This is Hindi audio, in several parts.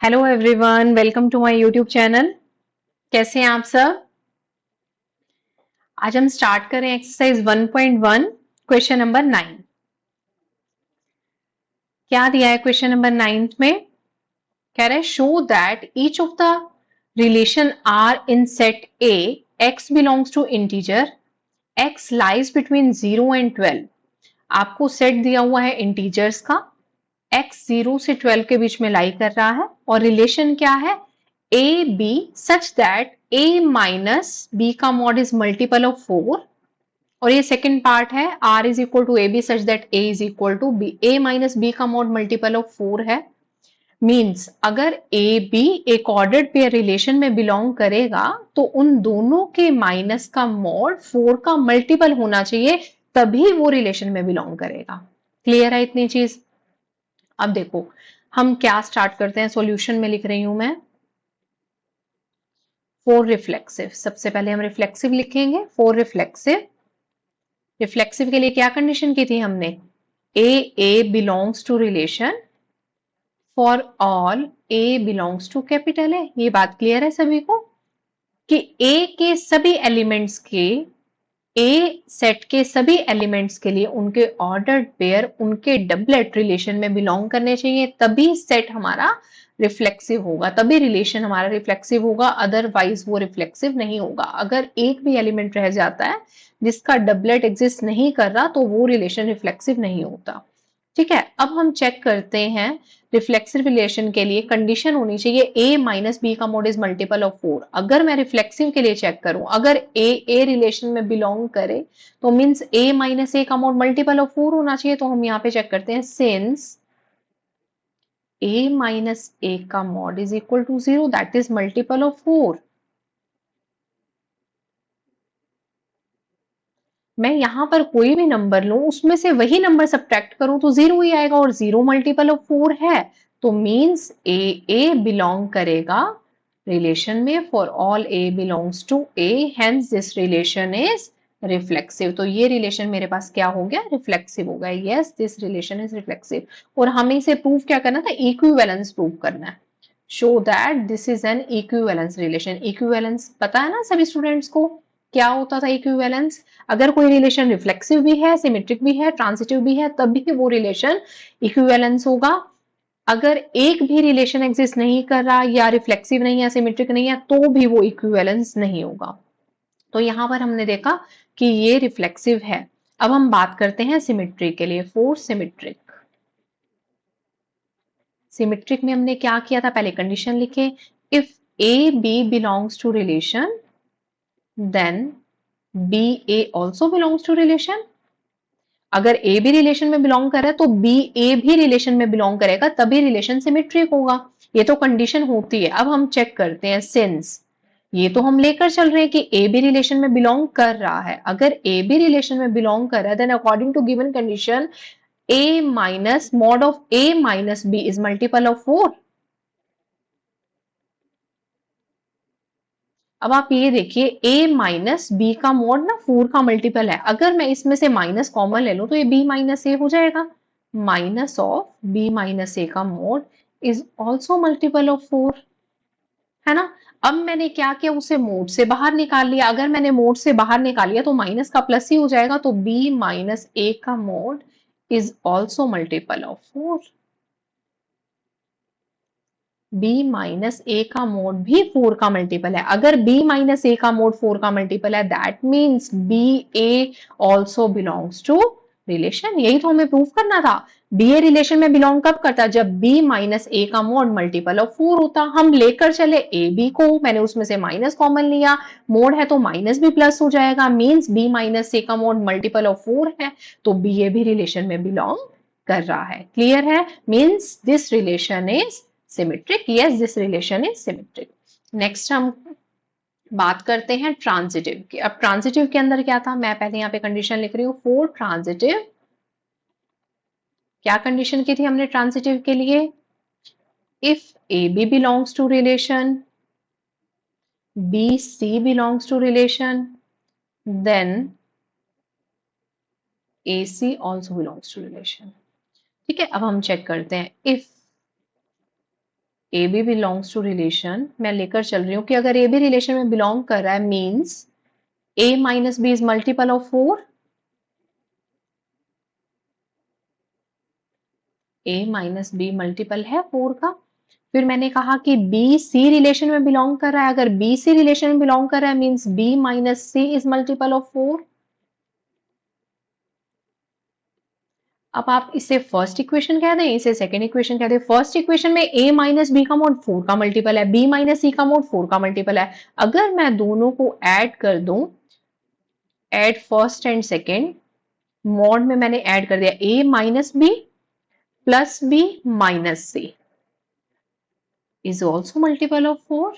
Hello everyone, welcome to my YouTube channel. कैसे हैं आप सब? आज हम स्टार्ट करें एक्सरसाइज 1.1 क्वेश्चन नंबर 9। क्या दिया है क्वेश्चन नंबर 9 में? कह रहा है show that each of the relation R in set A x belongs to integer x lies between 0 and 12। आपको सेट दिया हुआ है इंटीजर्स का, x 0 से 12 के बीच में लाई कर रहा है और रिलेशन क्या है a b such that a minus b का मॉड इज मल्टीपल ऑफ 4। और ये सेकंड पार्ट है r is equal to a b such that a is equal to b, a minus b का मॉड मल्टीपल ऑफ 4 है। मींस अगर ए बी एक ऑर्डर्ड पेयर रिलेशन में बिलोंग करेगा तो उन दोनों के माइनस का मॉड 4 का मल्टीपल होना चाहिए, तभी वो रिलेशन में बिलोंग करेगा। क्लियर है इतनी चीज? अब देखो हम क्या स्टार्ट करते हैं। सॉल्यूशन में लिख रही हूं मैं फोर रिफ्लेक्सिव। सबसे पहले हम रिफ्लेक्सिव लिखेंगे। Four reflexive. रिफ्लेक्सिव के लिए क्या कंडीशन की थी हमने? A belongs to relation for all a belongs to capital है। ये बात क्लियर है सभी को कि ए के सभी एलिमेंट्स के, ए सेट के सभी एलिमेंट्स के लिए उनके ऑर्डर्ड पेयर उनके डबलेट रिलेशन में बिलोंग करने चाहिए, तभी सेट हमारा रिफ्लेक्सिव होगा, तभी रिलेशन हमारा रिफ्लेक्सिव होगा, अदरवाइज वो रिफ्लेक्सिव नहीं होगा। अगर एक भी एलिमेंट रह जाता है जिसका डबलेट एग्जिस्ट नहीं कर रहा तो वो रिलेशन रिफ्लेक्सिव नहीं होता। ठीक है, अब हम चेक करते हैं रिफ्लेक्सिव रिलेशन के लिए कंडीशन होनी चाहिए a माइनस बी का मॉड इज मल्टीपल ऑफ 4। अगर मैं रिफ्लेक्सिव के लिए चेक करूं, अगर ए रिलेशन में बिलोंग करे तो मींस a माइनस ए का मॉड मल्टीपल ऑफ 4 होना चाहिए। तो हम यहाँ पे चेक करते हैं सिंस a माइनस ए का mod is equal to 0 that is multiple of 4। मैं यहां पर कोई भी नंबर लूं उसमें से वही नंबर सब्ट्रैक्ट करूं तो 0 ही आएगा और 0 मल्टीपल ऑफ 4 है, तो मींस ए बिलोंग करेगा रिलेशन में for all a belongs to A, hence this relation is reflexive. तो ये रिलेशन मेरे पास क्या हो गया? रिफ्लेक्सिव हो गया। Yes, this relation is reflexive. और हमें इसे प्रूव क्या करना था? इक्विवेलेंस प्रूव करना है। Show that this is an equivalence relation. Equivalence पता है ना सभी स्टूडेंट्स को? क्या होता था इक्विवेलेंस? अगर कोई रिलेशन रिफ्लेक्सिव भी है, सिमेट्रिक भी है, ट्रांजिटिव भी है, तब भी वो रिलेशन इक्विवेलेंस होगा। अगर एक भी रिलेशन एग्जिस्ट नहीं कर रहा या रिफ्लेक्सिव नहीं है, सिमेट्रिक नहीं है, तो भी वो इक्विवेलेंस नहीं होगा। तो यहां पर हमने देखा कि ये रिफ्लेक्सिव है। अब हम बात करते हैं सिमेट्री के लिए। Four symmetric. सिमेट्रिक में हमने क्या किया था? पहले कंडीशन लिखे, if A B belongs to relation then b a also belongs to relation. अगर ए भी रिलेशन में बिलोंग कर रहा है तो बी ए भी रिलेशन में बिलोंग करेगा, तभी रिलेशन सिमेट्रिक होगा। ये तो कंडीशन होती है। अब हम चेक करते हैं सिंस ये तो हम लेकर चल रहे हैं कि ए भी रिलेशन में बिलोंग कर रहा है। अगर ए भी रिलेशन में बिलोंग कर रहा है then according to given condition a minus mod of a minus b is multiple of 4। अब आप ये देखिए a माइनस बी का मॉड ना 4 का मल्टीपल है। अगर मैं इसमें से माइनस कॉमन ले लूं तो ये b माइनस ए हो जाएगा। Minus of b minus a का mod is also multiple of 4, है ना? अब मैंने क्या किया? उसे मोड से बाहर निकाल लिया। अगर मैंने मोड से बाहर निकाल लिया तो माइनस का प्लस ही हो जाएगा, तो b माइनस ए का mod is also multiple of 4। b minus a का मोड भी 4 का मल्टीपल है। अगर b माइनस ए का मोड 4 का मल्टीपल है that means b a also belongs to relation. यही तो हमें प्रूव करना था। b a रिलेशन में बिलोंग कब करता? जब b माइनस ए का मोड मल्टीपल ऑफ 4 होता। हम लेकर चले a b को, मैंने उसमें से माइनस कॉमन लिया, मोड है तो माइनस भी प्लस हो जाएगा, मीन्स b माइनस ए का मोड मल्टीपल ऑफ 4 है, तो b a भी रिलेशन में बिलोंग कर रहा है। क्लियर है? Means this relation is symmetric. Yes, this relation is symmetric. Next हम बात करते हैं ट्रांजिटिव की। अब ट्रांजिटिव के अंदर क्या था? मैं पहले यहाँ पे कंडीशन लिख रही हूँ फॉर ट्रांजिटिव। क्या कंडीशन की थी हमने ट्रांजिटिव के लिए? If A B belongs to relation, B C belongs to relation, then a c also belongs to relation. ठीक है, अब हम चेक करते हैं। If A B belongs to relation, मैं लेकर चल रही हूँ कि अगर ए बी रिलेशन में बिलोंग कर रहा है means a minus b is multiple of 4, a minus b multiple है 4 का। फिर मैंने कहा कि बी सी रिलेशन में बिलोंग कर रहा है, अगर बी सी रिलेशन में बिलोंग कर रहा है means b minus c is multiple of 4। अब आप इसे फर्स्ट इक्वेशन कह दें, इसे सेकंड इक्वेशन कह दें। फर्स्ट इक्वेशन में a माइनस बी का मोड 4 का मल्टीपल है, b माइनस सी का मोड 4 का मल्टीपल है। अगर मैं दोनों को ऐड कर दूं, add first and second, mod में मैंने ऐड कर दिया a minus b plus b minus c is also multiple of 4।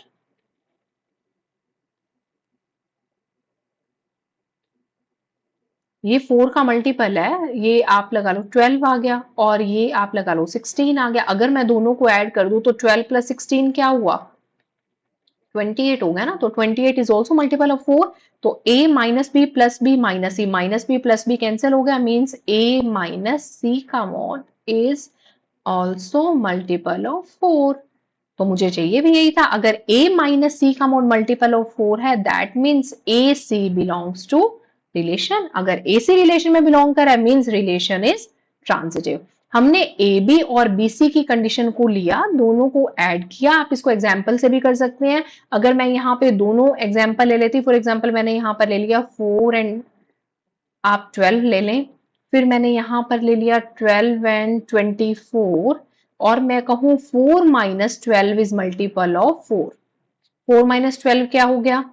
ये 4 का मल्टीपल है, ये आप लगा लो 12 आ गया और ये आप लगा लो 16 आ गया। अगर मैं दोनों को ऐड कर दूं तो 12 प्लस 16 क्या हुआ, 28 हो गया ना। तो 28 इज ऑल्सो मल्टीपल ऑफ 4। तो a minus b plus b minus c, minus b plus b cancel हो गया, मीन्स a माइनस सी का mod is also multiple of 4। तो मुझे चाहिए भी यही था। अगर a माइनस सी का मोड मल्टीपल ऑफ 4 है that means a c belongs to relation. अगर ए सी रिलेशन में बिलोंग कर रहा है मीन्स रिलेशन इज ट्रांजिटिव। हमने ए बी और बी सी की कंडीशन को लिया, दोनों को ऐड किया। आप इसको एग्जाम्पल से भी कर सकते हैं। अगर मैं यहाँ पे दोनों एग्जाम्पल ले लेती, फॉर एग्जाम्पल मैंने यहाँ पर ले लिया 4 एंड आप 12 ले लें, फिर मैंने यहाँ पर ले लिया 12 एंड 24 और मैं कहूं 4 minus 12 is multiple of 4। 4 minus 12 क्या हो गया,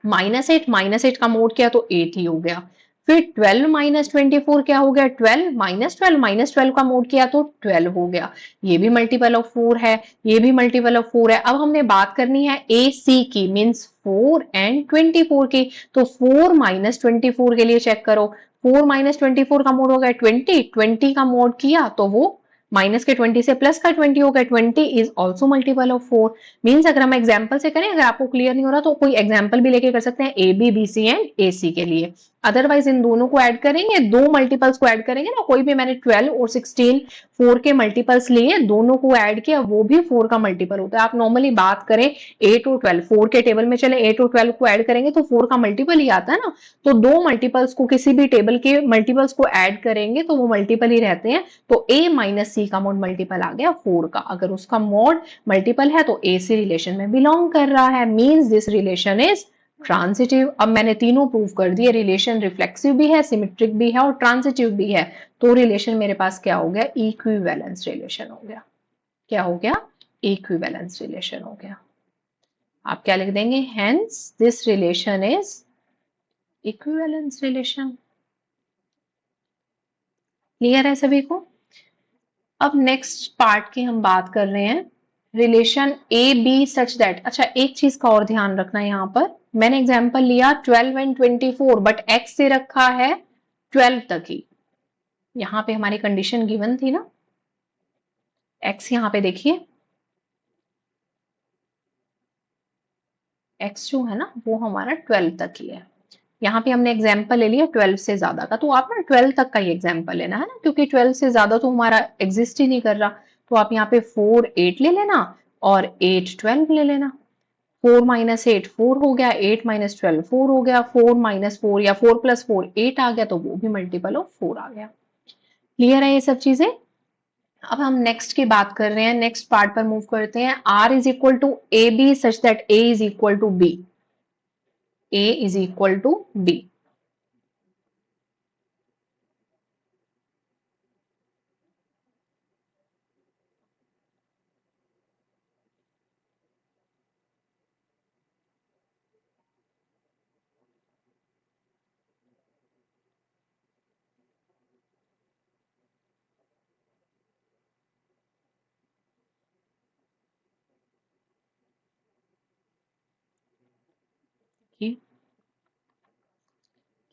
-8, -8 का मोड किया तो 8 ही हो गया। फिर 12 माइनस 24 क्या हो गया, 12 माइनस 12 का मोड किया तो 12 हो गया। ये भी मल्टीपल ऑफ 4 है, ये भी मल्टीपल ऑफ 4 है। अब हमने बात करनी है ए सी की, मीन्स 4 एंड 24 की। तो 4 माइनस 24 के लिए चेक करो, 4 माइनस 24 का मोड हो गया 20, 20 का मोड किया तो वो माइनस के 20 से प्लस का 20 हो गया, 20 is also multiple of 4। Means अगर हम एग्जाम्पल से करें, अगर आपको क्लियर नहीं हो रहा तो कोई एग्जाम्पल भी लेके कर सकते हैं a b b c and a c के लिए। अदरवाइज इन दोनों को ऐड करेंगे, दो मल्टीपल्स को ऐड करेंगे ना, कोई भी मैंने 12 और 16 4 के मल्टीपल्स लिए, दोनों को ऐड किया, वो भी 4 का मल्टीपल होता है। आप नॉर्मली बात करें 8 और 12, 4 के टेबल में चले 8 और 12 को ऐड करेंगे तो 4 का मल्टीपल ही आता है ना। तो दो मल्टीपल्स को, किसी भी टेबल के मल्टीपल्स को ऐड करेंगे तो वो मल्टीपल ही रहते हैं। तो a माइनस सी का मोड मल्टीपल आ गया 4 का। अगर उसका मोड मल्टीपल है तो ए सी रिलेशन में बिलोंग कर रहा है, means this relation is transitive. अब मैंने तीनों प्रूव कर दिए, रिलेशन रिफ्लेक्सिव भी है, सिमेट्रिक भी है और ट्रांजिटिव भी है। तो रिलेशन मेरे पास क्या हो गया, इक्विवेलेंस रिलेशन हो गया। क्या हो गया, इक्विवेलेंस रिलेशन हो गया। आप क्या लिख देंगे, hence this relation is equivalence relation. Clear है सभी को। अब नेक्स्ट पार्ट की हम बात कर रहे हैं, relation a b such that. अच्छा, एक चीज का और ध्यान रखना, यहां पर मैंने एग्जांपल लिया 12 एंड 24 बट एक्स से रखा है 12 तक ही। यहां पे हमारी कंडीशन गिवन थी ना, एक्स यहां पे देखिए, एक्स जो है ना वो हमारा 12 तक ही है। यहाँ पे हमने एग्जाम्पल ले लिया 12 से ज्यादा का, तो आप ना 12 तक का ही एग्जाम्पल लेना है ना, क्योंकि 12 से ज्यादा तो हमारा एग्जिस्ट ही नहीं कर रहा। तो आप यहाँ पे 4 8 ले लेना और 8 12 ले लेना। 4 माइनस 8 4 हो गया, 8 माइनस 12 4 हो गया, 4 माइनस 4 या 4 प्लस 4 8 आ गया, तो वो भी मल्टीपल ऑफ 4 आ गया। क्लियर है ये सब चीजें। अब हम नेक्स्ट की बात कर रहे हैं, नेक्स्ट पार्ट पर मूव करते हैं। R is equal to a b such that A is equal to B, A is equal to B।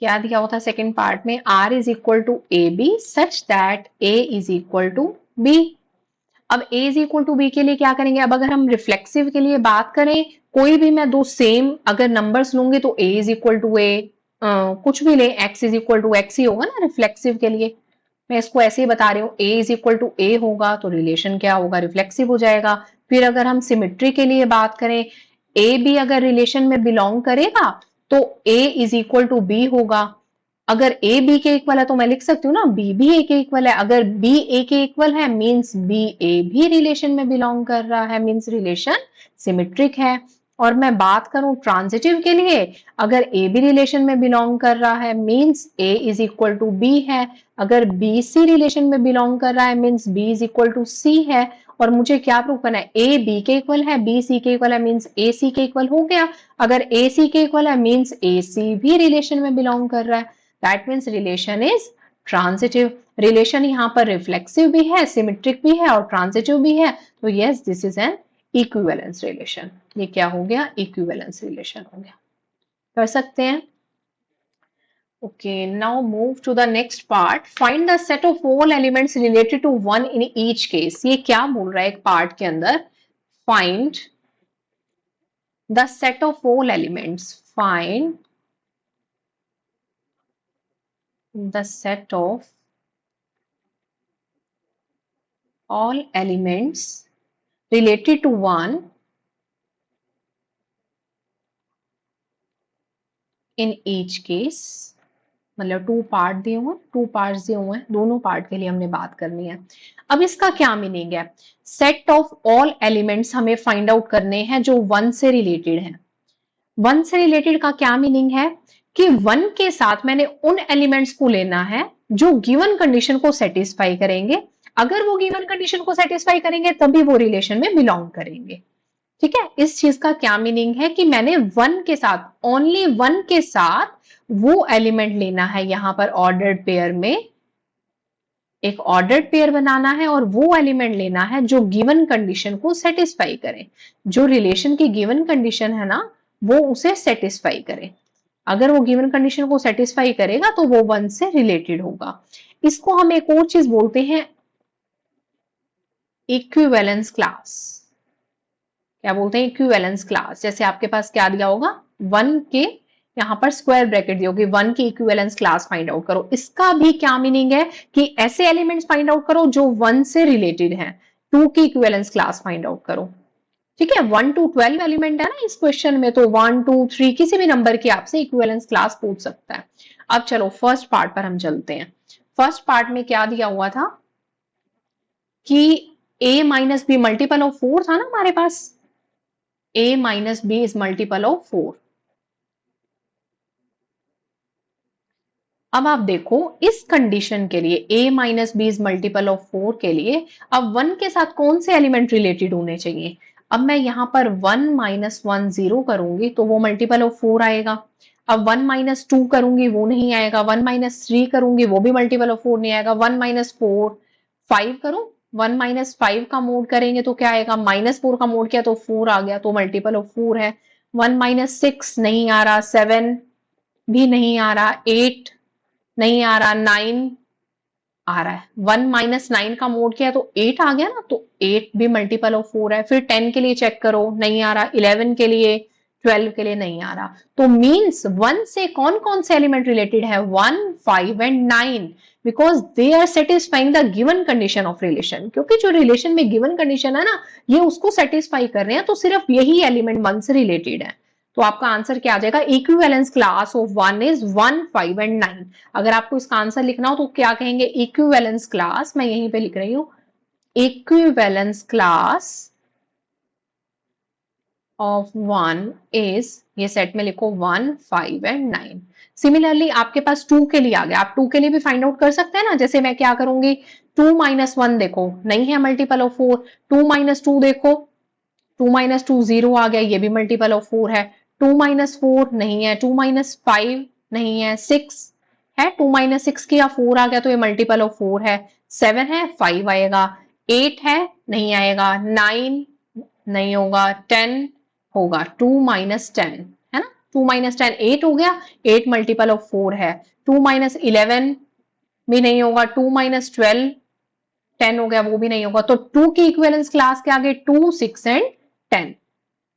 क्या दिया हुआ था सेकंड पार्ट में, R is equal to a b such that A is equal to B। अब A is equal to B के लिए क्या करेंगे, अब अगर हम रिफ्लेक्सिव के लिए बात करें, कोई भी मैं दो सेम अगर नंबर्स लूंगी तो A is equal to A, कुछ भी ले X is equal to X ही होगा ना रिफ्लेक्सिव के लिए। मैं इसको ऐसे ही बता रही हूँ, A is equal to A होगा तो रिलेशन क्या होगा, रिफ्लेक्सिव हो जाएगा। फिर अगर हम सिमेट्री के लिए बात करें, ए बी अगर रिलेशन में बिलोंग करेगा तो ए इज इक्वल टू बी होगा। अगर ए बी के इक्वल है तो मैं लिख सकती हूँ ना बी भी ए के इक्वल है। अगर बी ए के इक्वल है मींस बी ए भी रिलेशन में बिलोंग कर रहा है, मींस रिलेशन सिमेट्रिक है। और मैं बात करूं ट्रांजिटिव के लिए, अगर ए बी रिलेशन में बिलोंग कर रहा है means a is equal to b है। अगर बी सी रिलेशन में बिलोंग कर रहा है means b is equal to c है। और मुझे क्या प्रूव करना है, ए बी के इक्वल है, बी सी के इक्वल है मींस ए सी के इक्वल हो गया। अगर ए सी के इक्वल है मींस ए सी भी रिलेशन में बिलोंग कर रहा है। That means relation is transitive. Relation यहाँ पर रिफ्लेक्सिव भी है, सिमेट्रिक भी है और ट्रांजिटिव भी है। तो yes, this is an equivalence relation. ये क्या हो गया, इक्विवेलेंस रिलेशन हो गया। कर सकते हैं। Okay, now move to the next part, find the set of all elements related to one in each case. ये क्या बोल रहा है एक पार्ट के अंदर, find the set of all elements, find the set of all elements related to one in each case। मतलब टू पार्ट दिए हुए, टू पार्ट्स दिए हुए हैं, दोनों पार्ट के लिए हमने बात करनी है। अब इसका क्या मीनिंग है, सेट ऑफ ऑल एलिमेंट्स हमें फाइंड आउट करने हैं जो वन से रिलेटेड है। वन से रिलेटेड का क्या मीनिंग है कि वन के साथ मैंने उन एलिमेंट्स को लेना है जो गिवन कंडीशन को सेटिस्फाई करेंगे। अगर वो गिवन कंडीशन को सेटिस्फाई करेंगे तभी वो रिलेशन में बिलोंग करेंगे। ठीक है, इस चीज का क्या मीनिंग है कि मैंने वन के साथ, ओनली वन के साथ वो एलिमेंट लेना है। यहां पर ऑर्डर्ड पेयर में एक ऑर्डर्ड पेयर बनाना है और वो एलिमेंट लेना है जो गिवन कंडीशन को सेटिस्फाई करे। जो रिलेशन की गिवन कंडीशन है ना, वो उसे सेटिस्फाई करे। अगर वो गिवन कंडीशन को सेटिस्फाई करेगा तो वो वन से रिलेटेड होगा। इसको हम एक और चीज बोलते हैं, इक्विवेलेंस क्लास। क्या बोलते हैं, इक्विवेलेंस क्लास। जैसे आपके पास क्या दिया होगा, वन के यहां पर स्क्वायर ब्रैकेट दी होगी, वन की इक्विवेलेंस क्लास फाइंड आउट करो। इसका भी क्या मीनिंग है कि ऐसे एलिमेंट्स फाइंड आउट करो जो वन से रिलेटेड हैं। टू की इक्विवेलेंस क्लास फाइंड आउट करो। ठीक है, 1 to 12 एलिमेंट है ना इस क्वेश्चन में, तो 1 2 3 किसी भी नंबर की आपसे इक्विवेलेंस क्लास पूछ सकता है। अब चलो फर्स्ट पार्ट पर हम चलते हैं। फर्स्ट पार्ट में क्या दिया हुआ था कि a minus b multiple of 4 था ना हमारे पास, a minus b is multiple of 4। अब आप देखो इस कंडीशन के लिए a minus b is multiple of 4 के लिए अब 1 के साथ कौन से एलिमेंट रिलेटेड होने चाहिए। अब मैं यहां पर 1 माइनस 1 0 करूंगी तो वो मल्टीपल ऑफ 4 आएगा। अब 1 माइनस 2 करूंगी वो नहीं आएगा। 1 माइनस 3 करूंगी वो भी मल्टीपल ऑफ 4 नहीं आएगा। 1 माइनस 4 5 करूं, 1 माइनस 5 का मोड करेंगे तो क्या आएगा, माइनस 4 का मोड किया तो 4 आ गया, तो मल्टीपल ऑफ 4 है। 1 माइनस 6 नहीं आ रहा, 7 भी नहीं आ रहा, 8 नहीं आ रहा, 9 आ रहा है। 1 माइनस 9 का मोड किया तो 8 आ गया ना, तो 8 भी मल्टीपल ऑफ 4 है। फिर 10 के लिए चेक करो, नहीं आ रहा। 11 के लिए, 12 के लिए नहीं आ रहा। तो मींस 1 से कौन कौन से एलिमेंट रिलेटेड है, 1 5 and 9, because they are satisfying the given condition of relation. क्योंकि जो रिलेशन में गिवन कंडीशन है ना, ये उसको सेटिस्फाई कर रहे हैं, तो सिर्फ यही एलिमेंट 1 से रिलेटेड है। तो आपका आंसर क्या आ जाएगा, equivalence class of 1 is 1 5 and 9। अगर आपको इसका आंसर लिखना हो तो क्या कहेंगे, इक्विवेलेंस क्लास, मैं यहीं पे लिख रही हूं, इक्विवेलेंस क्लास ऑफ 1 इज, ये सेट में लिखो 1 5 एंड 9। सिमिलरली आपके पास 2 के लिए आ गया, आप 2 के लिए भी फाइंड आउट कर सकते हैं ना। जैसे मैं क्या करूंगी, 2 माइनस 1 देखो नहीं है मल्टीपल ऑफ 4, 2 माइनस 2 देखो, 2 माइनस 2 0 आ गया, ये भी मल्टीपल ऑफ 4 है। 2 माइनस 4 नहीं है, 2 माइनस 5 नहीं है, 6 है, 2 माइनस 6 किया 4 आ गया, तो ये मल्टीपल ऑफ 4 है। 7 है, 5 आएगा। 8 है, नहीं आएगा। 9 नहीं होगा। 10 होगा। 2 माइनस 10 है ना, 2 माइनस 10 8 हो गया, 8 मल्टीपल ऑफ 4 है। 2 माइनस 11 भी नहीं होगा। 2 माइनस 12 10 हो गया, वो भी नहीं होगा। तो 2 की इक्विवेलेंस क्लास के आगे 2 6 एंड 10।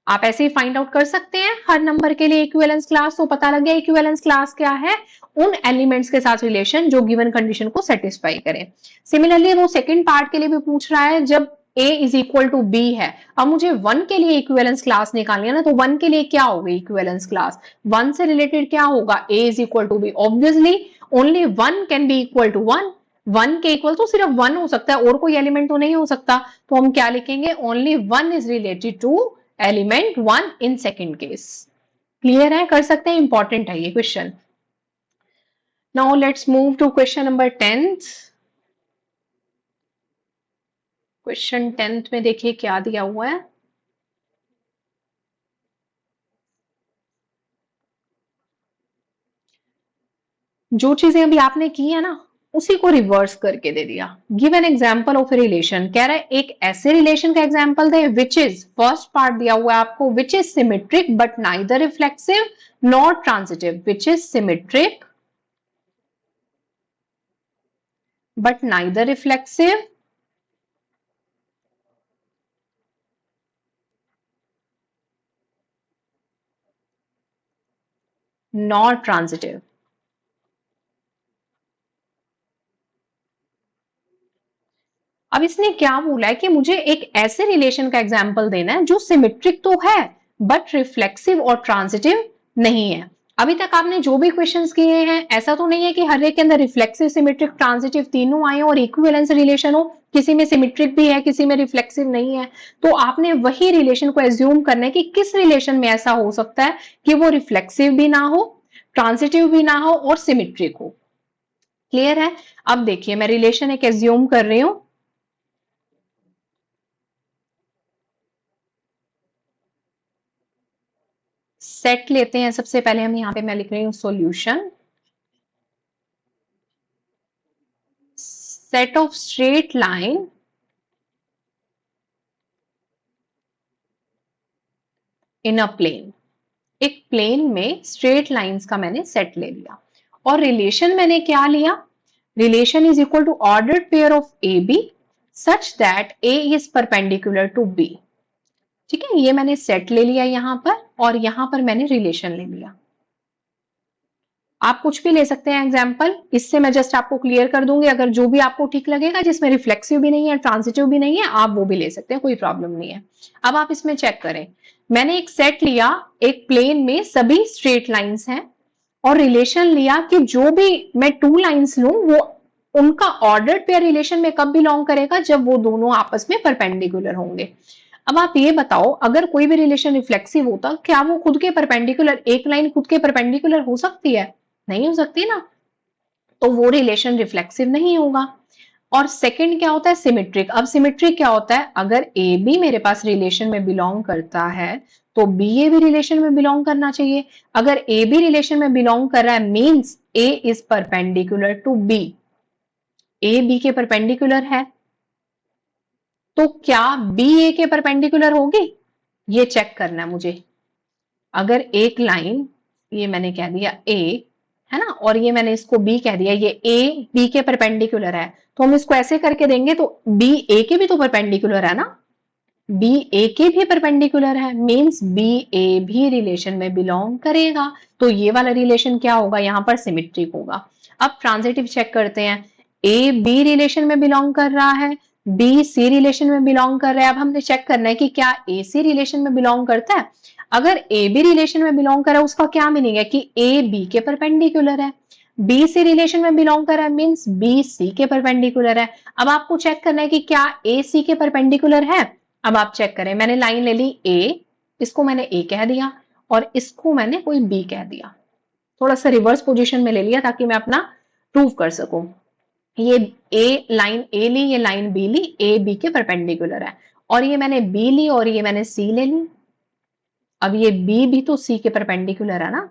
आप ऐसे ही फाइंड आउट कर सकते हैं हर नंबर के लिए इक्विवेलेंस क्लास। तो पता लग गया इक्विवेलेंस क्लास क्या है, उन एलिमेंट्स के साथ रिलेशन जो गिवन कंडीशन को सेटिस्फाई करें। सिमिलरली वो सेकंड पार्ट के लिए भी पूछ रहा है, जब A is equal to B है। अब मुझे 1 के लिए इक्विवेलेंस क्लास निकालनी है ना, तो 1 के लिए क्या होगी इक्विवेलेंस क्लास? 1 से रिलेटेड क्या होगा? A is equal to B। Obviously only 1 can be equal to 1। 1 के इक्वल तो सिर्फ 1 हो सकता है, और कोई एलिमेंट तो नहीं हो सकता। तो हम क्या लिखेंगे? Only 1 is related to element 1 in second case. Clear है? कर सकते हैं, इंपॉर्टेंट है ये question. Now let's move to question number 10th। Question 10th में देखिए क्या दिया हुआ है। जो चीजें अभी आपने की है ना, उसी को रिवर्स करके दे दिया। Give an example of a relation. कह रहा है एक ऐसे रिलेशन का example they which is, first part दिया हुआ है आपको, which is symmetric but neither reflexive nor transitive. Which is symmetric but neither reflexive nor transitive। अब इसने क्या बोला है कि मुझे एक ऐसे रिलेशन का एग्जाम्पल देना है जो सिमेट्रिक तो है बट रिफ्लेक्सिव और ट्रांजिटिव नहीं है। अभी तक आपने जो भी क्वेश्चंस किए हैं, ऐसा तो नहीं है कि हर एक के अंदर रिफ्लेक्सिव, सिमेट्रिक, ट्रांजिटिव तीनों आए और इक्विवेलेंस रिलेशन हो। किसी में सिमेट्रिक भी है, किसी में रिफ्लेक्सिव नहीं है। तो आपने वही रिलेशन को एज्यूम करना है कि किस रिलेशन में ऐसा हो सकता है कि वो रिफ्लेक्सिव भी ना हो, ट्रांजिटिव भी ना हो और सिमेट्रिक हो। क्लियर है? अब देखिए मैं रिलेशन एक एज्यूम कर रही हूं। सेट लेते हैं सबसे पहले हम, यहां पे मैं लिख रही हूं solution. Set of straight line in a plane. एक प्लेन में स्ट्रेट लाइंस का मैंने सेट ले लिया और रिलेशन मैंने क्या लिया? Relation is equal to ordered pair of a b such that a is perpendicular to b. ठीक है, ये मैंने सेट ले लिया यहां पर, और यहां पर मैंने रिलेशन ले लिया। आप कुछ भी ले सकते हैं एग्जाम्पल, इससे मैं जस्ट आपको क्लियर कर दूंगी। अगर जो भी आपको ठीक लगेगा, जिसमें रिफ्लेक्सिव भी नहीं है, ट्रांजिटिव भी नहीं है, आप वो भी ले सकते हैं, कोई प्रॉब्लम नहीं है। अब आप इसमें चेक करें, मैंने एक सेट लिया, एक प्लेन में सभी स्ट्रेट लाइंस हैं, और रिलेशन लिया कि जो भी मैं टू लाइंस लूं वो उनका ऑर्डर्ड पेयर रिलेशन में कब बिलोंग करेगा? जब वो दोनों आपस में परपेंडिकुलर होंगे। अब आप ये बताओ, अगर कोई भी रिलेशन रिफ्लेक्सिव होता, क्या वो खुद के परपेंडिकुलर, एक लाइन खुद के परपेंडिकुलर हो सकती है? नहीं हो सकती ना, तो वो रिलेशन रिफ्लेक्सिव नहीं होगा। और सेकंड क्या होता है? सिमेट्रिक। अब सिमेट्रिक क्या होता है? अगर ए बी मेरे पास रिलेशन में बिलोंग करता है तो बी ए भी रिलेशन में बिलोंग करना चाहिए। अगर ए बी रिलेशन में बिलोंग कर रहा है means a is perpendicular to b. A b के परपेंडिकुलर है, तो क्या बी ए के परपेंडिकुलर होगी? ये चेक करना है मुझे। अगर एक लाइन, ये मैंने कह दिया ए है ना, और ये मैंने इसको बी कह दिया, ये ए बी के परपेंडिकुलर है, तो हम इसको ऐसे करके देंगे तो बी ए के भी तो परपेंडिकुलर है ना, बी ए के भी परपेंडिकुलर है, मींस बी ए भी रिलेशन में बिलोंग करेगा। तो ये वाला रिलेशन क्या होगा? यहाँ पर सिमेट्रिक होगा। अब ट्रांजिटिव चेक करते हैं। ए बी रिलेशन में बिलोंग कर रहा है, बी सी रिलेशन में बिलोंग कर रहा है। अब हमने चेक करना है कि क्या ए सी रिलेशन में बिलोंग करता है। अगर ए बी रिलेशन में बिलोंग कर रहा है, उसका क्या मीनिंग है कि ए बी के परपेंडिकुलर है। बी सी रिलेशन में बिलोंग कर रहा है मींस बी सी के परपेंडिकुलर है। अब आपको चेक करना है कि क्या ए सी के परपेंडिकुलर है। अब आप चेक करें, मैंने लाइन ले ली ए, इसको मैंने ए कह दिया और इसको मैंने कोई बी कह दिया। थोड़ा सा रिवर्स पोजीशन में ले लिया ताकि मैं अपना प्रूव कर सकूं। ये ए लाइन ए ली, ये लाइन बी ली, ए बी के परपेंडिकुलर है, और ये मैंने बी ली और ये मैंने सी ले ली। अब ये बी भी तो सी के परपेंडिकुलर है ना,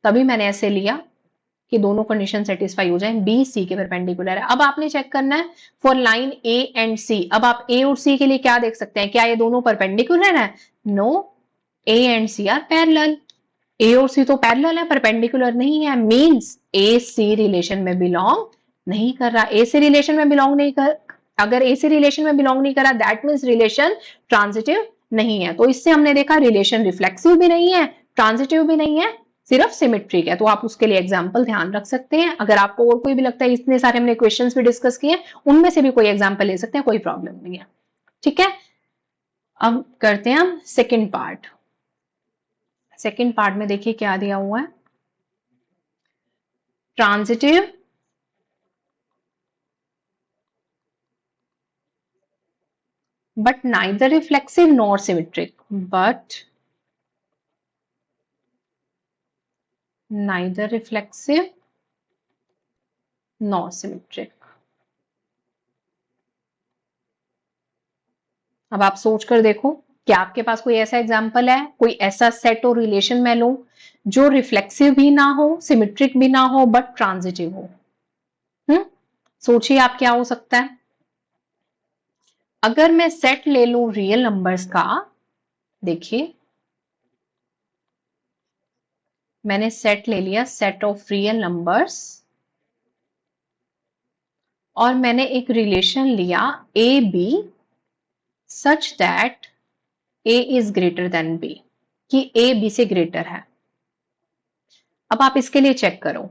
तभी मैंने ऐसे लिया कि दोनों कंडीशन सेटिस्फाई हो जाए, बी सी के परपेंडिकुलर है। अब आपने चेक करना है फॉर लाइन ए एंड सी। अब आप ए और सी के लिए क्या देख सकते हैं? क्या ये दोनों परपेंडिकुलर है? No, a and c are parallel. A और सी तो पैरेलल है, परपेंडिकुलर नहीं है, मींस ए सी रिलेशन में बिलोंग नहीं कर रहा। ए सी रिलेशन में बिलोंग नहीं कर, अगर ए सी रिलेशन में बिलोंग नहीं कर रहा, दैट मीन्स रिलेशन ट्रांजिटिव नहीं है। तो इससे हमने देखा रिलेशन रिफ्लेक्सिव भी नहीं है, ट्रांजिटिव भी नहीं है, सिर्फ सिमेट्रिक है। तो आप उसके लिए एग्जाम्पल ध्यान रख सकते हैं। अगर आपको और कोई भी लगता है, इतने सारे हमने क्वेश्चंस भी डिस्कस किए, उनमें से भी कोई एग्जाम्पल ले सकते हैं, कोई प्रॉब्लम नहीं है। ठीक है, अब करते हैं हम सेकंड पार्ट। सेकंड पार्ट में देखिए क्या दिया हुआ है, transitive but neither reflexive nor symmetric, but neither reflexive nor symmetric। अब आप सोच कर देखो, क्या आपके पास कोई ऐसा एग्जाम्पल है, कोई ऐसा सेट और रिलेशन मैं लूं जो रिफ्लेक्सिव भी ना हो, सिमेट्रिक भी ना हो, बट ट्रांजिटिव हो। सोचिए आप क्या हो सकता है। अगर मैं सेट ले लूं रियल नंबर्स का, देखिए मैंने सेट ले लिया, सेट ऑफ रियल नंबर्स, और मैंने एक रिलेशन लिया a b such that a is greater than b, कि ए बी से ग्रेटर है। अब आप इसके लिए चेक करो।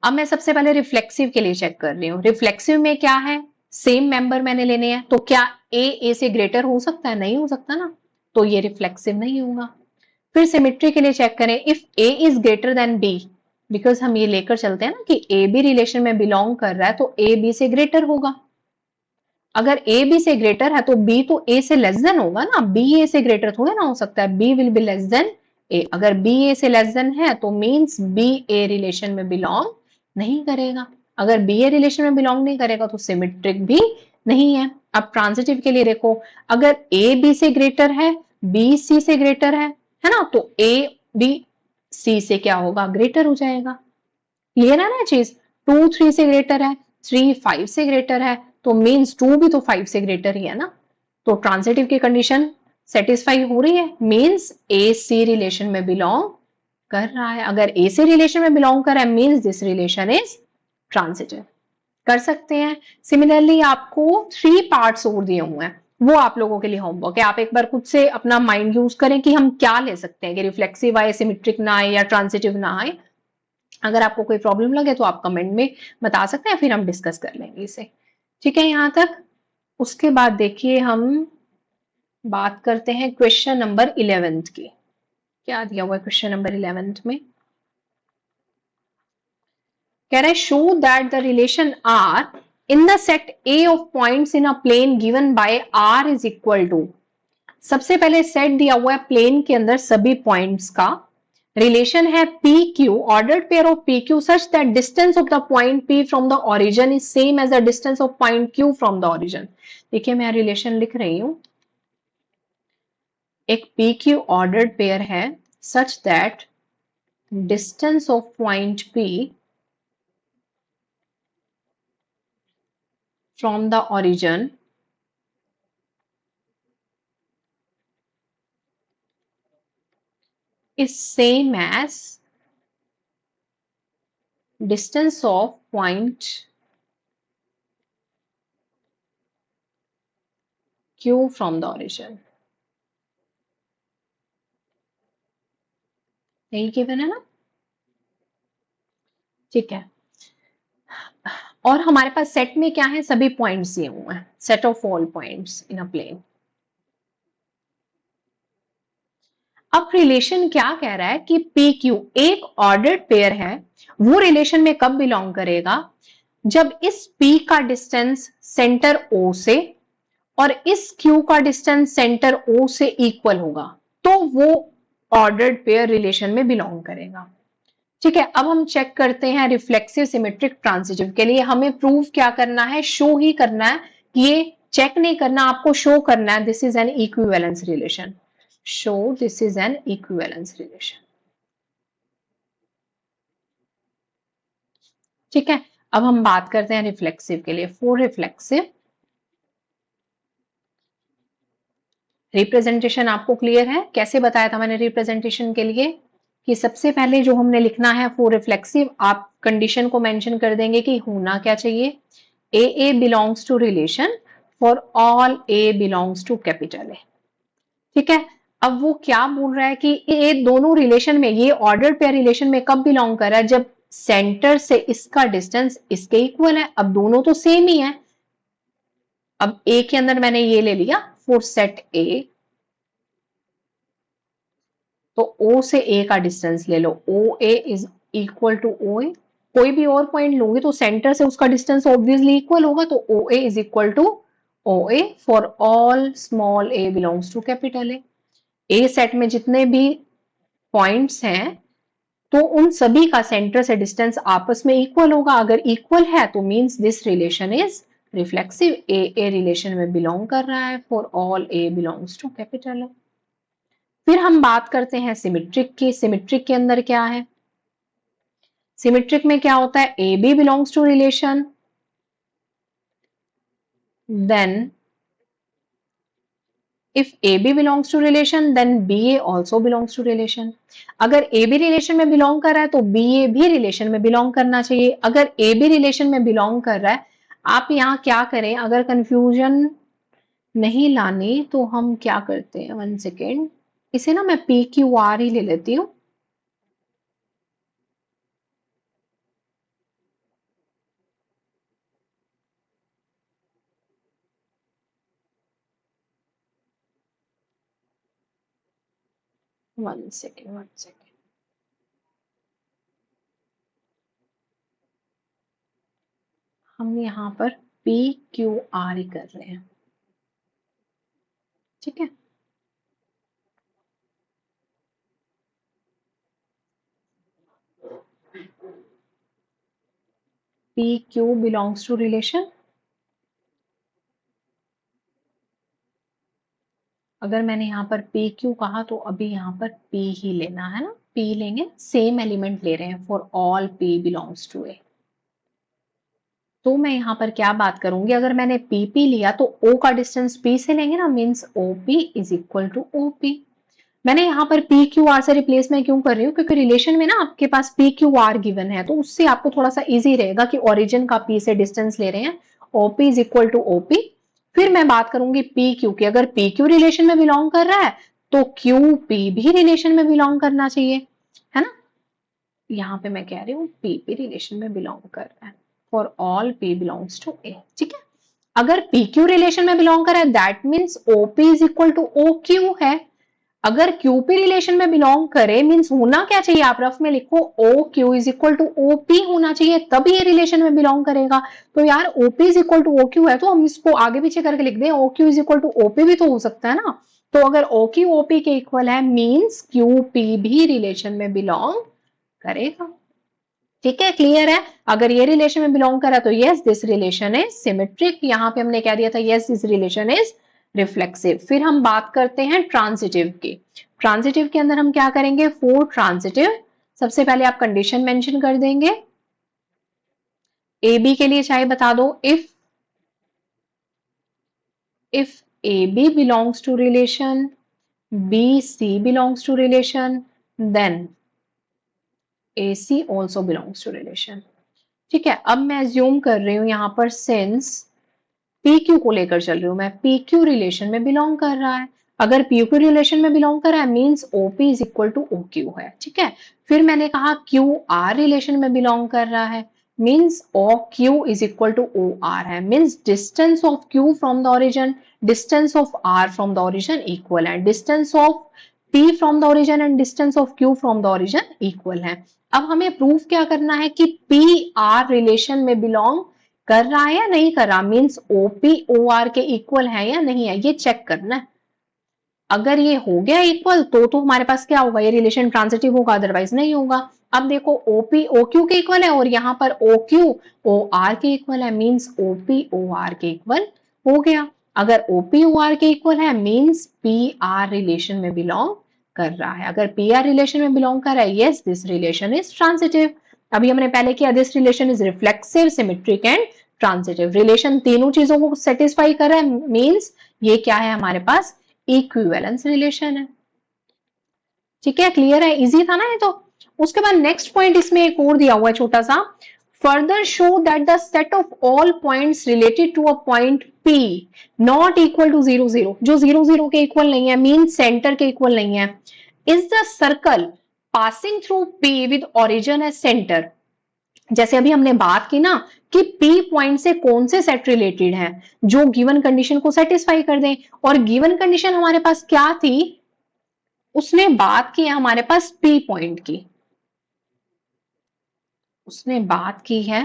अब मैं सबसे पहले रिफ्लेक्सिव के लिए चेक कर रही हूं। रिफ्लेक्सिव में क्या है, सेम मेंबर मैंने लेने हैं, तो क्या ए से ग्रेटर हो सकता है? नहीं हो सकता ना, तो ये रिफ्लेक्सिव नहीं होगा। फिर सिमेट्री के लिए चेक करें, if a is greater than b, because हम ये लेकर चलते हैं ना कि ए बी रिलेशन में बिलोंग कर रहा है, तो ए बी से ग्रेटर होगा। अगर ए बी से ग्रेटर है तो बी तो ए से लेस देन होगा ना, बी ए से ग्रेटर थोड़ा ना हो सकता है, b will be less than a. अगर बी ए से लेस देन है तो मींस बी ए रिलेशन में बिलोंग नहीं करेगा। अगर बी ए रिलेशन में बिलोंग नहीं करेगा तो सिमेट्रिक भी नहीं है। अब ट्रांजिटिव के लिए देखो, अगर ए बी से ग्रेटर है, बी सी से ग्रेटर है ना, तो ए बी सी से क्या होगा, ग्रेटर हो जाएगा। क्लियर है ना चीज। 2 3 से ग्रेटर है, 3 5 से ग्रेटर है, तो मीन्स 2 भी तो 5 से ग्रेटर ही है ना, तो ट्रांजिटिव की कंडीशन सेटिस्फाई हो रही है, मीन्स ए सी रिलेशन में बिलोंग कर रहा है। अगर ए सी रिलेशन में बिलोंग कर रहा है means this relation is transitive. कर सकते हैं। सिमिलरली आपको 3 पार्ट्स और दिए हुए हैं, वो आप लोगों के लिए होमवर्क है। आप एक बार खुद से अपना माइंड यूज करें कि हम क्या ले सकते हैं, कि रिफ्लेक्सिव आए, सिमेट्रिक ना आए, या ट्रांजिटिव ना आए। अगर आपको कोई प्रॉब्लम लगे तो आप कमेंट में बता सकते हैं, फिर हम डिस्कस कर लेंगे इसे। ठीक है यहां तक। उसके बाद देखिए हम बात करते हैं क्वेश्चन नंबर 11 की। क्या दिया हुआ है क्वेश्चन नंबर 11 में, कह रहा है show that the relation R in the set A of points in a plane given by R is equal to. सबसे पहले सेट दिया हुआ है प्लेन के अंदर सभी पॉइंट्स का, रिलेशन है p q, ordered pair of p q such that distance of the point p from the origin is same as the distance of point q from the origin. देखिए मैं रिलेशन लिख रही हूं, एक पी क्यू ऑर्डर्ड पेयर है सच that distance of point p from the origin is same as distance of point Q from the origin। यही गिवन है ना, ठीक है। और हमारे पास सेट में क्या है, सभी पॉइंट्स दिए हुए हैं, set of all points in a plane. अब रिलेशन क्या कह रहा है कि पी क्यू एक ऑर्डर्ड पेयर है, वो रिलेशन में कब बिलोंग करेगा, जब इस P का डिस्टेंस सेंटर O से और इस Q का डिस्टेंस सेंटर O से इक्वल होगा, तो वो ऑर्डर्ड पेयर रिलेशन में बिलोंग करेगा। ठीक है, अब हम चेक करते हैं रिफ्लेक्सिव, सिमेट्रिक, ट्रांजिटिव के लिए हमें प्रूव क्या करना है, शो ही करना है। ये चेक नहीं करना, आपको शो करना है this is an equivalence relation. Show this is an equivalence relation. ठीक है, अब हम बात करते हैं रिफ्लेक्सिव के लिए। फॉर रिफ्लेक्सिव रिप्रेजेंटेशन आपको क्लियर है, कैसे बताया था मैंने रिप्रेजेंटेशन के लिए, कि सबसे पहले जो हमने लिखना है फॉर रिफ्लेक्सिव, आप कंडीशन को मेंशन कर देंगे कि होना क्या चाहिए, a belongs to relation for all a belongs to capital a. ठीक है, अब वो क्या बोल रहा है कि ये दोनों रिलेशन में, ये ऑर्डर पेयर रिलेशन में कब बिलोंग कर रहा है, जब सेंटर से इसका डिस्टेंस इसके इक्वल है। अब दोनों तो सेम ही है, अब ए के अंदर मैंने ये ले लिया फॉर सेट ए, तो O से A का डिस्टेंस ले लो, OA is equal to OA। कोई भी और पॉइंट लूंगी तो सेंटर से उसका डिस्टेंस ऑब्वियसली इक्वल होगा, तो OA is equal to OA for all small a belongs to capital A. A set में जितने भी पॉइंट्स हैं तो उन सभी का सेंटर से डिस्टेंस आपस में इक्वल होगा। अगर इक्वल है तो means this relation is reflexive, a relation में बिलोंग कर रहा है for all a belongs to capital A. फिर हम बात करते हैं सिमेट्रिक की। सिमेट्रिक के अंदर क्या है? सिमेट्रिक में क्या होता है? A B belongs to relation, then if AB belongs to relation then BA also belongs to relation। अगर AB रिलेशन में बिलोंग कर रहा है तो BA भी रिलेशन में बिलोंग करना चाहिए। अगर AB रिलेशन में बिलोंग कर रहा है, आप यहाँ क्या करें, अगर कंफ्यूजन नहीं लानी तो हम क्या करते हैं, 1 सेकेंड, इसे ना मैं PQR ही ले लेती हूँ। वन सेकेंड, हम यहाँ पर PQR ही कर रहे हैं, ठीक है। PQ belongs to relation। अगर मैंने यहाँ पर PQ कहा तो अभी यहाँ पर P ही लेना है ना, P लेंगे, सेम एलिमेंट ले रहे हैं for all P belongs to a. तो मैं यहाँ पर क्या बात करूंगी, अगर मैंने PP लिया तो O का डिस्टेंस P से लेंगे ना, means OP is equal to OP। मैंने यहाँ पर PQR से रिप्लेस मैं क्यों कर रही हूँ, क्योंकि रिलेशन में ना आपके पास PQR गिवन है, तो उससे आपको थोड़ा सा इजी रहेगा कि ओरिजिन का P से डिस्टेंस ले रहे हैं, OP is equal to OP। फिर मैं बात करूंगी PQ की। अगर PQ रिलेशन में बिलोंग कर रहा है तो QP भी रिलेशन में बिलोंग करना चाहिए, है ना। यहाँ पे मैं कह रही हूँ PP रिलेशन में बिलोंग कर रहा है for all P belongs to A, ठीक है। अगर PQ रिलेशन में बिलोंग कर रहा है that means OP is equal to OQ है। अगर QP रिलेशन में बिलोंग करे मीन्स होना क्या चाहिए, आप रफ में लिखो OQ is equal to OP होना चाहिए, तब ये रिलेशन में बिलोंग करेगा। तो यार OP is equal to OQ है तो हम इसको आगे पीछे करके लिख दें, OQ is equal to OP भी तो हो सकता है ना। तो अगर OQ OP के इक्वल है मीन्स QP भी रिलेशन में बिलोंग करेगा, ठीक है, क्लियर है। अगर ये रिलेशन में बिलोंग करा तो yes this relation is symmetric. यहाँ पे हमने कह दिया था yes this relation is reflexive. फिर हम बात करते हैं ट्रांजिटिव की। ट्रांजिटिव के अंदर हम क्या करेंगे, फॉर ट्रांजिटिव सबसे पहले आप कंडीशन मेंशन कर देंगे। ए बी के लिए चाहे बता दो, if A B belongs to relation, B C belongs to relation, then AC also belongs to relation, ठीक है। अब मैं एज्यूम कर रही हूं यहां पर सिंस PQ को लेकर चल रही हूं मैं, PQ रिलेशन में बिलोंग कर रहा है। अगर PQ रिलेशन में बिलोंग कर रहा है means OP is equal to OQ है, ठीक है। फिर मैंने कहा QR रिलेशन में बिलोंग कर रहा है means OQ is equal to OR है, means distance of Q from the origin, distance of R from the origin equal है, distance of P from the origin and distance of Q from the origin equal है। अब हमें प्रूफ क्या करना है कि PR रिलेशन में बिलोंग कर रहा है या नहीं कर रहा, मींस OP OR के इक्वल है या नहीं है, ये चेक करना है। अगर ये हो गया इक्वल तो हमारे पास क्या होगा, ये रिलेशन ट्रांजिटिव होगा, अदरवाइज नहीं होगा। अब देखो OP OQ के इक्वल है और यहाँ पर OQ OR के इक्वल है, मींस OP OR के इक्वल हो गया। अगर OP OR के इक्वल है मींस PR रिलेशन में बिलोंग कर रहा है। अगर PR रिलेशन में बिलोंग कर रहा है yes this relation is transitive. अभी हमने पहले किया this relation is reflexive, symmetric and transitive. Relation तीनों चीजों को सेटिस्फाई कर रहा है मींस ये क्या है हमारे पास, इक्विवेलेंस रिलेशन है, ठीक है, क्लियर है, इजी था ना ये तो। उसके बाद नेक्स्ट पॉइंट इसमें एक और दिया हुआ है छोटा सा, further show that the set of all points related to a point P not equal to 0 0, जो 0 0 के इक्वल नहीं है, मीन सेंटर के इक्वल नहीं है, is the circle passing through P with origin as centre. जैसे अभी हमने बात की ना कि पी पॉइंट से कौन से सेट रिलेटेड है जो गिवन कंडीशन को सेटिस्फाई कर दें, और गिवन कंडीशन हमारे पास क्या थी, उसने बात की है हमारे पास पी पॉइंट की, उसने बात की है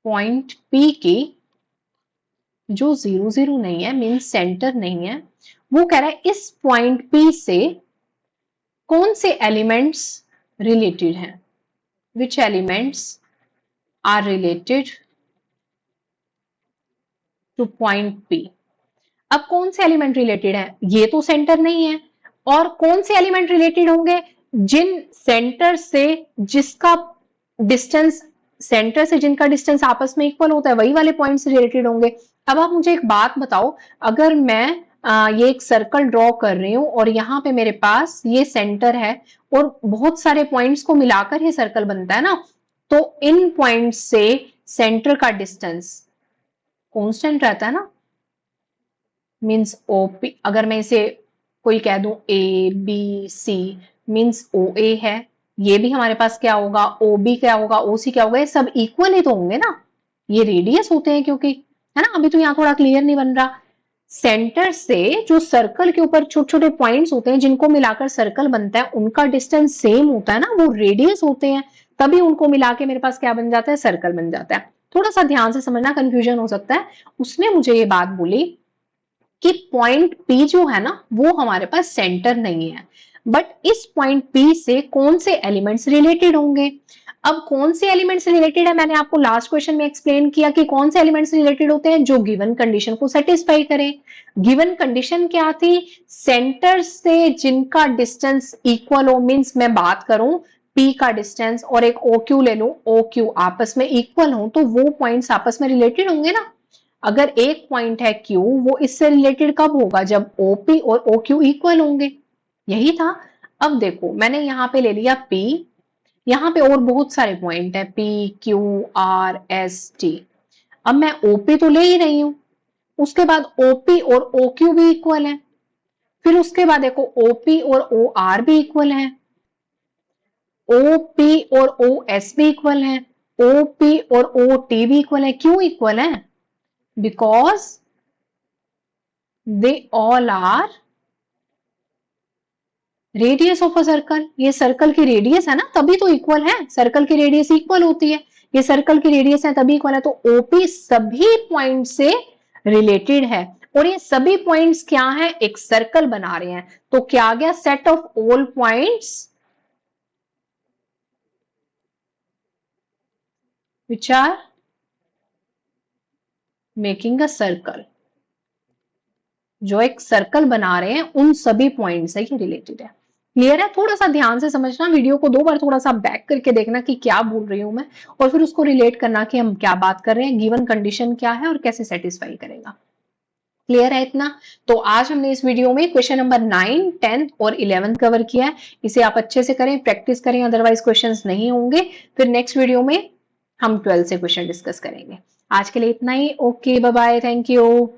पॉइंट पी की जो 0 0 नहीं है, मीन सेंटर नहीं है। वो कह रहा है इस पॉइंट पी से कौन से एलिमेंट्स रिलेटेड हैं, which elements are related to point P. अब कौन से एलिमेंट रिलेटेड है, ये तो सेंटर नहीं है, और कौन से एलिमेंट रिलेटेड होंगे, जिन सेंटर से जिसका डिस्टेंस, सेंटर से जिनका डिस्टेंस आपस में इक्वल होता है वही वाले पॉइंट से रिलेटेड होंगे। अब आप मुझे एक बात बताओ, अगर मैं ये एक सर्कल ड्रॉ कर रही हूं और यहाँ पे मेरे पास ये सेंटर है और बहुत सारे पॉइंट्स को मिलाकर ये सर्कल बनता है ना, तो इन पॉइंट से सेंटर का डिस्टेंस कांस्टेंट रहता है ना, मीन्स ओपी, अगर मैं इसे कोई कह दूं ए बी सी, मीन्स ओ ए है, ये भी हमारे पास क्या होगा, ओ बी क्या होगा, ओ सी क्या होगा, ये सब इक्वल ही तो होंगे ना, ये रेडियस होते हैं क्योंकि, है ना। अभी तो यहाँ थोड़ा क्लियर नहीं बन रहा, सेंटर से जो सर्कल के ऊपर छोटे छोटे पॉइंट्स होते हैं जिनको मिलाकर सर्कल बनता है, उनका डिस्टेंस सेम होता है ना, वो रेडियस होते हैं, तभी उनको मिला के मेरे पास क्या बन जाता है, सर्कल बन जाता है। थोड़ा सा ध्यान से समझना, कंफ्यूजन हो सकता है। उसने मुझे ये बात बोली कि पॉइंट पी जो है ना वो हमारे पास सेंटर नहीं है, बट इस पॉइंट पी से कौन से एलिमेंट्स रिलेटेड होंगे। अब कौन से एलिमेंट्स रिलेटेड है, मैंने आपको लास्ट क्वेश्चन में एक्सप्लेन किया कि कौन से एलिमेंट्स रिलेटेड होते हैं, जो गिवन कंडीशन को सेटिस्फाई करें। गिवन कंडीशन क्या थी, सेंटर से जिनका डिस्टेंस इक्वल हो, मींस मैं बात करूं पी का डिस्टेंस और एक ओ क्यू ले लूं, ओ क्यू आपस में इक्वल हो, तो वो पॉइंट्स आपस में रिलेटेड होंगे ना। अगर एक पॉइंट है Q, वो इससे रिलेटेड कब होगा, जब OP और OQ इक्वल होंगे, यही था। अब देखो मैंने यहाँ पे ले लिया P, यहाँ पे और बहुत सारे पॉइंट है P Q R S T, अब मैं OP तो ले ही रही हूं, उसके बाद OP और OQ भी इक्वल है, फिर उसके बाद देखो OP और OR भी इक्वल है, OP और OS भी इक्वल है, OP और OT भी इक्वल है। क्यों इक्वल है, because they all are radius of a circle, ये सर्कल की रेडियस है ना, तभी तो इक्वल है, सर्कल की रेडियस इक्वल होती है, ये सर्कल की रेडियस है तभी इक्वल है, तो ओपी सभी पॉइंट से रिलेटेड है, और ये सभी पॉइंट्स क्या है, एक सर्कल बना रहे हैं, तो क्या आ गया, set of all points which are making a circle, जो एक सर्कल बना रहे हैं उन सभी पॉइंट से ये रिलेटेड है। क्लियर है, थोड़ा सा ध्यान से समझना, वीडियो को 2 बार थोड़ा सा बैक करके देखना कि क्या बोल रही हूं मैं, और फिर उसको रिलेट करना कि हम क्या बात कर रहे हैं, गिवन कंडीशन क्या है और कैसे सेटिस्फाई करेगा। क्लियर है इतना। तो आज हमने इस वीडियो में क्वेश्चन नंबर 9, 10 और 11 कवर किया है, इसे आप अच्छे से करें, प्रैक्टिस करें, अदरवाइज क्वेश्चंस नहीं होंगे। फिर नेक्स्ट वीडियो में हम 12 से क्वेश्चन डिस्कस करेंगे। आज के लिए इतना ही, okay bye bye, thank you.